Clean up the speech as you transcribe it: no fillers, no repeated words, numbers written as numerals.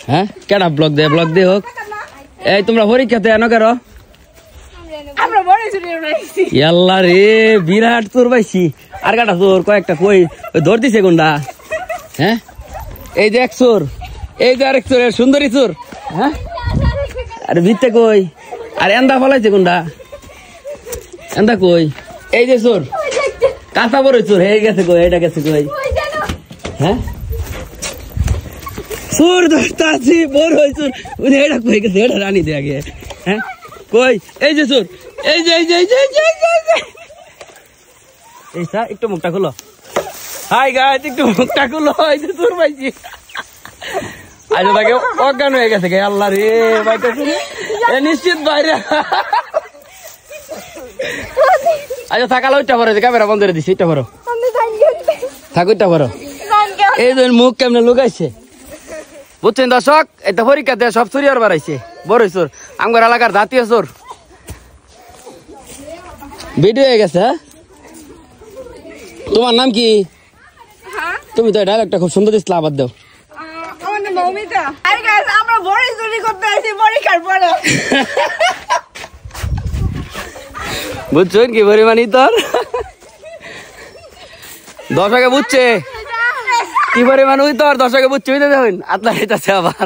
হ্যাঁ কেডা ব্লগ দে হোক এই তোমরা পরীক্ষাতে এনো কেন আল্লাহ রে বিরাট চোর পাইছি আর কাটা চোর কয়েকটা কই ধর দিছে কোনটা হ্যাঁ এই যে এক চোর এই যে আরেক চোর সুন্দরী চোর হ্যাঁ আরে ভিত্তে কই আর এন্দা ফলাইছে কোনটা এন্দা কই এই যে চোর কাঁচা বড় চোর হয়ে গেছে কই এটা গেছে কই হ্যাঁ চোর দশটা আছে বড় হই চোর উনি এটা কই গেছে এটা রানী দে আগে হ্যাঁ কই এই যে চোর এই যে এই সা একটু মুখটা খুলো হাই গাইস একটু মুখটা খুলো এই যে চোর পাইছি আজ তাকে অজ্ঞান হয়ে গেছে গে আল্লাহ রে ভাইটা শুনে এ নিশ্চিত বাইরে আচ্ছা থাকালে ওইটা ভরো ক্যামেরা বন্ধ করে দিছি এটা ভরো থাক ওইটা ভরো এই যে মুখ কেমনে লুকাইছে বুঝছেন দর্শক এটা পরীক্ষা দেয় সব চুরি আর বাড়াইছে বড় চোর আমার এলাকার জাতীয় চোর ভিডিও হয়ে গেছে হ্যাঁ তোমার নাম কি তুমি তো ডায়লগটা খুব সুন্দর দিচ্ছিলা আবার দাও বুঝছেন কি পরিমাণ তোর দর্শকে বুঝছে কি পরিমাণ ওই তোর দর্শকে বুঝছে আত্মা আবার